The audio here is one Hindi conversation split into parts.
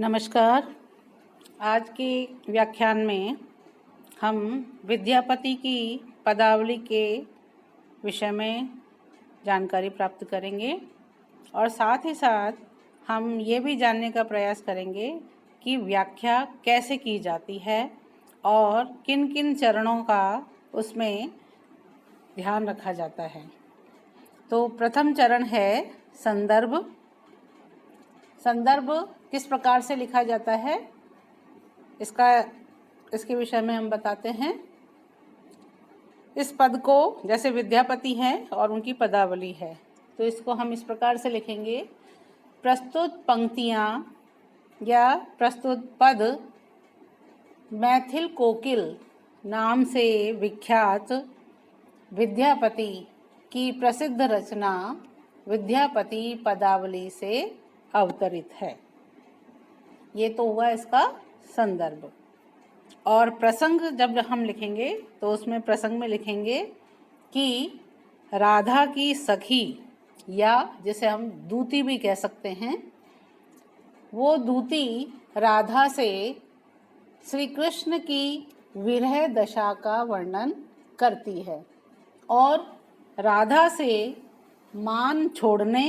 नमस्कार। आज के व्याख्यान में हम विद्यापति की पदावली के विषय में जानकारी प्राप्त करेंगे और साथ ही साथ हम ये भी जानने का प्रयास करेंगे कि व्याख्या कैसे की जाती है और किन किन चरणों का उसमें ध्यान रखा जाता है। तो प्रथम चरण है संदर्भ। संदर्भ किस प्रकार से लिखा जाता है इसके विषय में हम बताते हैं। इस पद को जैसे विद्यापति हैं और उनकी पदावली है तो इसको हम इस प्रकार से लिखेंगे। प्रस्तुत पंक्तियाँ या प्रस्तुत पद मैथिल कोकिल नाम से विख्यात विद्यापति की प्रसिद्ध रचना विद्यापति पदावली से अवतरित है। ये तो हुआ इसका संदर्भ। और प्रसंग जब हम लिखेंगे तो उसमें प्रसंग में लिखेंगे कि राधा की सखी या जिसे हम दूती भी कह सकते हैं, वो दूती राधा से श्री कृष्ण की विरह दशा का वर्णन करती है और राधा से मान छोड़ने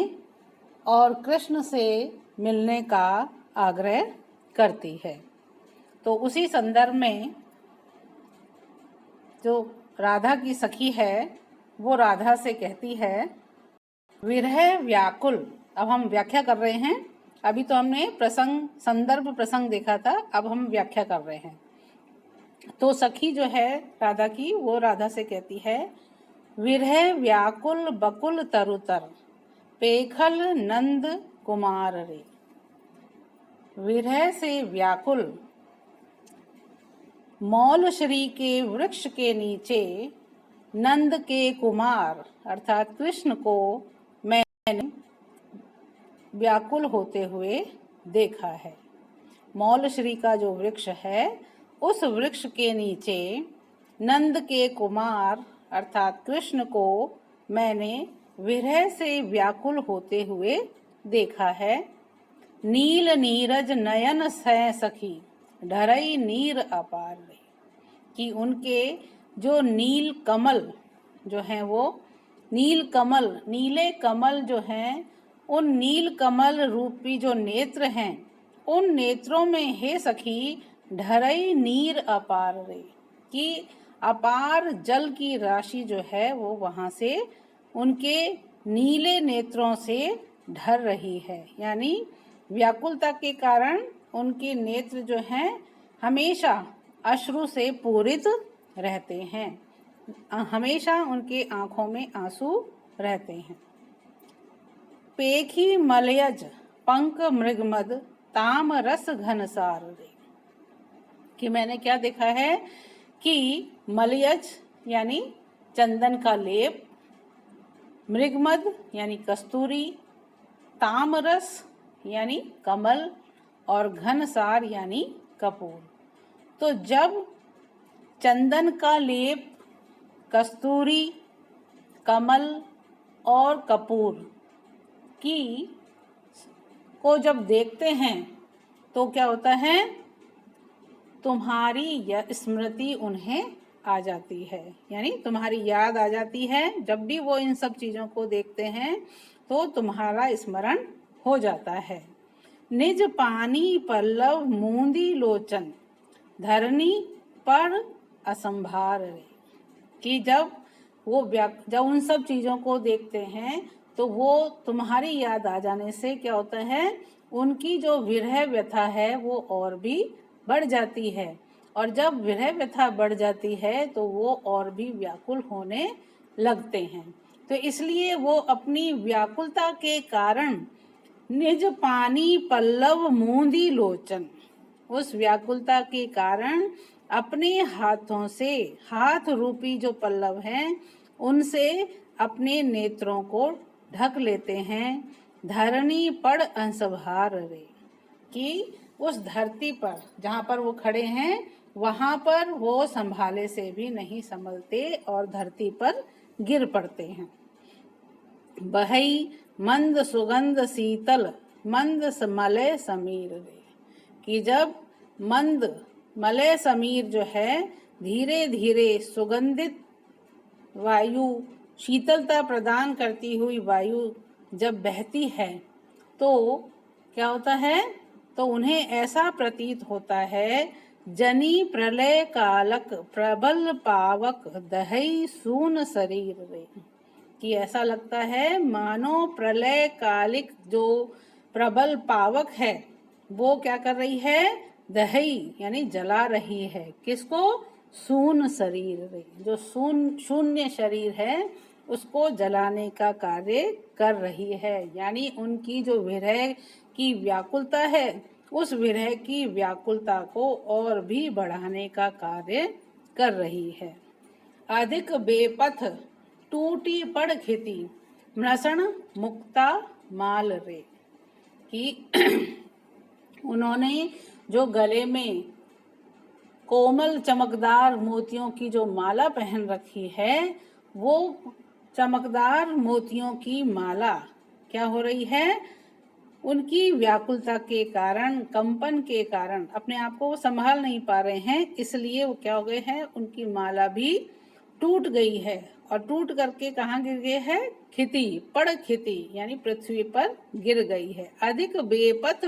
और कृष्ण से मिलने का आग्रह करती है। तो उसी संदर्भ में जो राधा की सखी है वो राधा से कहती है, विरह व्याकुल। अब हम व्याख्या कर रहे हैं। अभी तो हमने प्रसंग संदर्भ प्रसंग देखा था, अब हम व्याख्या कर रहे हैं। तो सखी जो है राधा की, वो राधा से कहती है, विरह व्याकुल बकुल तरुतर पेखल नंद कुमार रे। विरह से व्याकुल मौल श्री के वृक्ष के नीचे नंद के कुमार अर्थात कृष्ण को मैंने व्याकुल होते हुए देखा है। मौल श्री का जो वृक्ष है उस वृक्ष के नीचे नंद के कुमार अर्थात कृष्ण को मैंने विरह से व्याकुल होते हुए देखा है। नील नीरज नयन सै सखी ढरई नीर अपार रे। कि उनके जो नील कमल जो हैं, वो नील कमल, नीले कमल जो हैं, उन नील कमल रूपी जो नेत्र हैं, उन नेत्रों में हे सखी ढरई नीर अपार रे। कि अपार जल की राशि जो है वो वहाँ से उनके नीले नेत्रों से ढर रही है। यानी व्याकुलता के कारण उनके नेत्र जो हैं हमेशा अश्रु से पूरित रहते हैं, हमेशा उनके आँखों में आंसू रहते हैं। पेखी मलयज पंक मृगमद ताम रस घनसार रे। कि मैंने क्या देखा है कि मलयज यानी चंदन का लेप, मृगमद यानी कस्तूरी, तामरस यानी कमल और घनसार यानी कपूर। तो जब चंदन का लेप, कस्तूरी, कमल और कपूर की को जब देखते हैं तो क्या होता है, तुम्हारी स्मृति उन्हें आ जाती है। यानी तुम्हारी याद आ जाती है। जब भी वो इन सब चीज़ों को देखते हैं तो तुम्हारा स्मरण हो जाता है। निज पानी पल्लव मूंदी लोचन धरनी पर असंभार रे। कि जब उन सब चीज़ों को देखते हैं तो वो तुम्हारी याद आ जाने से क्या होता है, उनकी जो विरह व्यथा है वो और भी बढ़ जाती है। और जब विरह व्यथा बढ़ जाती है तो वो और भी व्याकुल होने लगते हैं। तो इसलिए वो अपनी व्याकुलता के कारण निज पानी पल्लव मूंदी लोचन, उस व्याकुलता के कारण अपने हाथों से, हाथ रूपी जो पल्लव हैं उनसे अपने नेत्रों को ढक लेते हैं। धरनी पड़ अंशभार रे। कि उस धरती पर जहाँ पर वो खड़े हैं वहाँ पर वो संभाले से भी नहीं संभलते और धरती पर गिर पड़ते हैं। बहई मंद सुगंध शीतल मंद मलय समीर रे। कि जब मंद मलय समीर जो है धीरे धीरे सुगंधित वायु, शीतलता प्रदान करती हुई वायु जब बहती है तो क्या होता है, तो उन्हें ऐसा प्रतीत होता है जनी प्रलय कालक प्रबल पावक दहई सून शरीर रे, कि ऐसा लगता है मानो प्रलय कालिक जो प्रबल पावक है वो क्या कर रही है, दहई यानी जला रही है। किसको? सून शरीर रे, जो शून्य शरीर है उसको जलाने का कार्य कर रही है। यानी उनकी जो विरह की व्याकुलता है उस विरह की व्याकुलता को और भी बढ़ाने का कार्य कर रही है। अधिक बेपथ टूटी पड़ खेती मृषण मुक्ता माल रे, कि उन्होंने जो गले में कोमल चमकदार मोतियों की जो माला पहन रखी है वो चमकदार मोतियों की माला क्या हो रही है, उनकी व्याकुलता के कारण, कंपन के कारण अपने आप को वो संभाल नहीं पा रहे हैं, इसलिए वो क्या हो गए हैं, उनकी माला भी टूट गई है। और टूट करके कहाँ गिर गए है, खिति पड़ खिति यानी पृथ्वी पर गिर गई है। अधिक बेपथ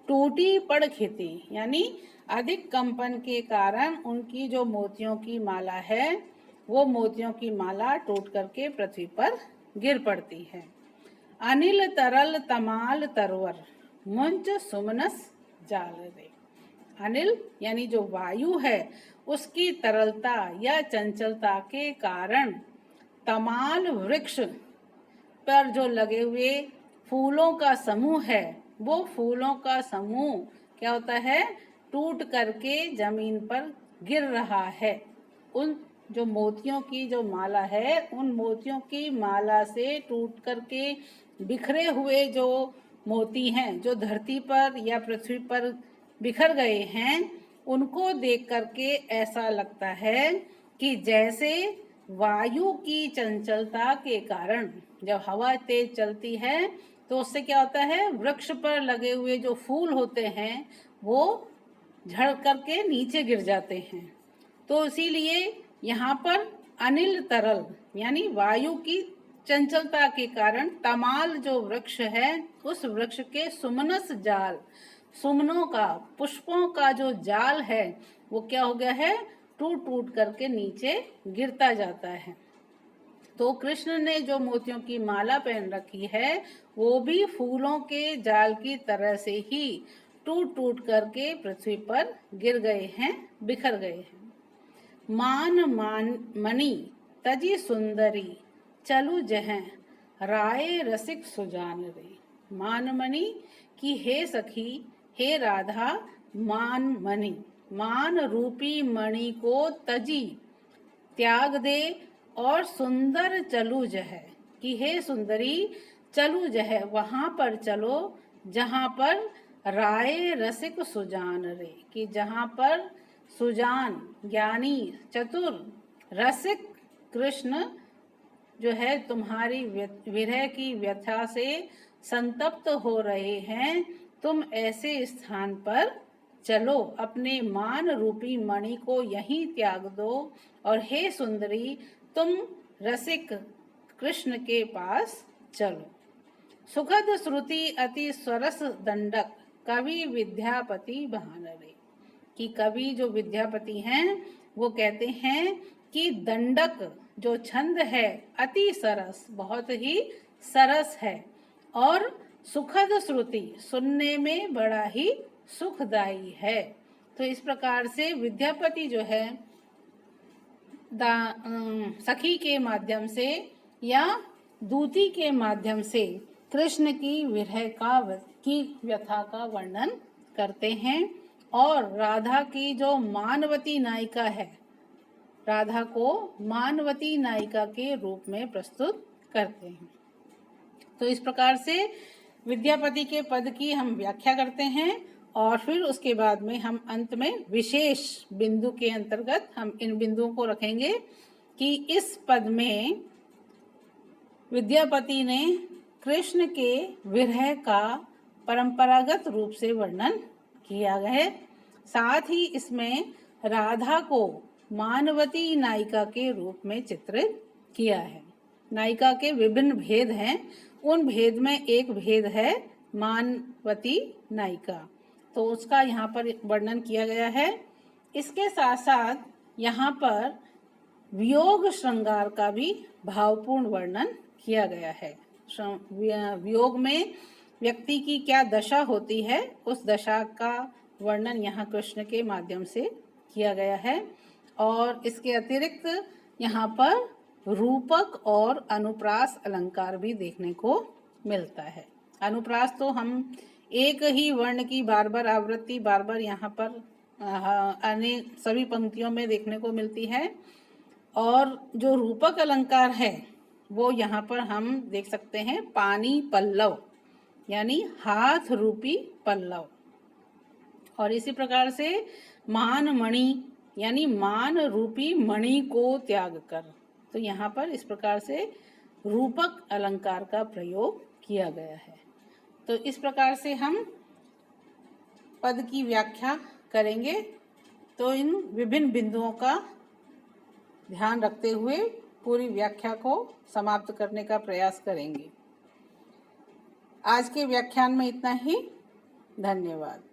टूटी पड़ खिति यानी अधिक कंपन के कारण उनकी जो मोतियों की माला है वो मोतियों की माला टूट करके पृथ्वी पर गिर पड़ती है। अनिल तरल तमाल तरवर मुंज सुमनस जाल रे, अनिल यानी जो वायु है उसकी तरलता या चंचलता के कारण तमाल वृक्ष पर जो लगे हुए फूलों का समूह है वो फूलों का समूह क्या होता है, टूट करके जमीन पर गिर रहा है। उन जो मोतियों की जो माला है उन मोतियों की माला से टूट करके बिखरे हुए जो मोती हैं जो धरती पर या पृथ्वी पर बिखर गए हैं उनको देख करके ऐसा लगता है कि जैसे वायु की चंचलता के कारण जब हवा तेज चलती है तो उससे क्या होता है, वृक्ष पर लगे हुए जो फूल होते हैं वो झड़ करके नीचे गिर जाते हैं। तो इसीलिए यहाँ पर अनिल तरल यानी वायु की चंचलता के कारण तमाल जो वृक्ष है उस वृक्ष के सुमनस जाल, सुमनों का पुष्पों का जो जाल है वो क्या हो गया है, टूट टूट करके नीचे गिरता जाता है। तो कृष्ण ने जो मोतियों की माला पहन रखी है वो भी फूलों के जाल की तरह से ही टूट टूट करके पृथ्वी पर गिर गए हैं, बिखर गए हैं। मान मणि तजी सुंदरी चलु जह राय रसिक सुजान रे, मान मणि की हे सखी हे राधा, मान मणि मान रूपी मणि को तजी त्याग दे और सुंदर चलु जह, कि हे सुंदरी चलु जह वहां पर चलो जहां पर राय रसिक सुजान रे, कि जहां पर सुजान ज्ञानी चतुर रसिक कृष्ण जो है तुम्हारी विरह की व्यथा से संतप्त हो रहे हैं, तुम ऐसे स्थान पर चलो, अपने मान रूपी मणि को यहीं त्याग दो और हे सुंदरी तुम रसिक कृष्ण के पास चलो। सुखद श्रुति अति सरस दंडक कवि विद्यापति बहानरे, कि कवि जो विद्यापति हैं वो कहते हैं कि दंडक जो छंद है अति सरस, बहुत ही सरस है और सुखद श्रुति सुनने में बड़ा ही सुखदाई है। तो इस प्रकार से विद्यापति जो है सखी के माध्यम से या दूती के माध्यम से कृष्ण की विरह की व्यथा का वर्णन करते हैं और राधा की जो मानवती नायिका है, राधा को मानवती नायिका के रूप में प्रस्तुत करते हैं। तो इस प्रकार से विद्यापति के पद की हम व्याख्या करते हैं और फिर उसके बाद में हम अंत में विशेष बिंदु के अंतर्गत हम इन बिंदुओं को रखेंगे कि इस पद में विद्यापति ने कृष्ण के विरह का परंपरागत रूप से वर्णन किया है। साथ ही इसमें राधा को मानवती नायिका के रूप में चित्रित किया है। नायिका के विभिन्न भेद हैं, उन भेद में एक भेद है मानवती नायिका, तो उसका यहाँ पर वर्णन किया गया है। इसके साथ साथ यहाँ पर वियोग श्रृंगार का भी भावपूर्ण वर्णन किया गया है। वियोग में व्यक्ति की क्या दशा होती है, उस दशा का वर्णन यहाँ कृष्ण के माध्यम से किया गया है। और इसके अतिरिक्त यहाँ पर रूपक और अनुप्रास अलंकार भी देखने को मिलता है। अनुप्रास तो हम एक ही वर्ण की बार बार आवृत्ति बार बार यहाँ पर अनेक सभी पंक्तियों में देखने को मिलती है। और जो रूपक अलंकार है वो यहाँ पर हम देख सकते हैं पानी पल्लव, यानी हाथ रूपी पल्लव। और इसी प्रकार से मान मणि, यानी मान रूपी मणि को त्याग कर, तो यहाँ पर इस प्रकार से रूपक अलंकार का प्रयोग किया गया है। तो इस प्रकार से हम पद की व्याख्या करेंगे। तो इन विभिन्न बिंदुओं का ध्यान रखते हुए पूरी व्याख्या को समाप्त करने का प्रयास करेंगे। आज के व्याख्यान में इतना ही। धन्यवाद।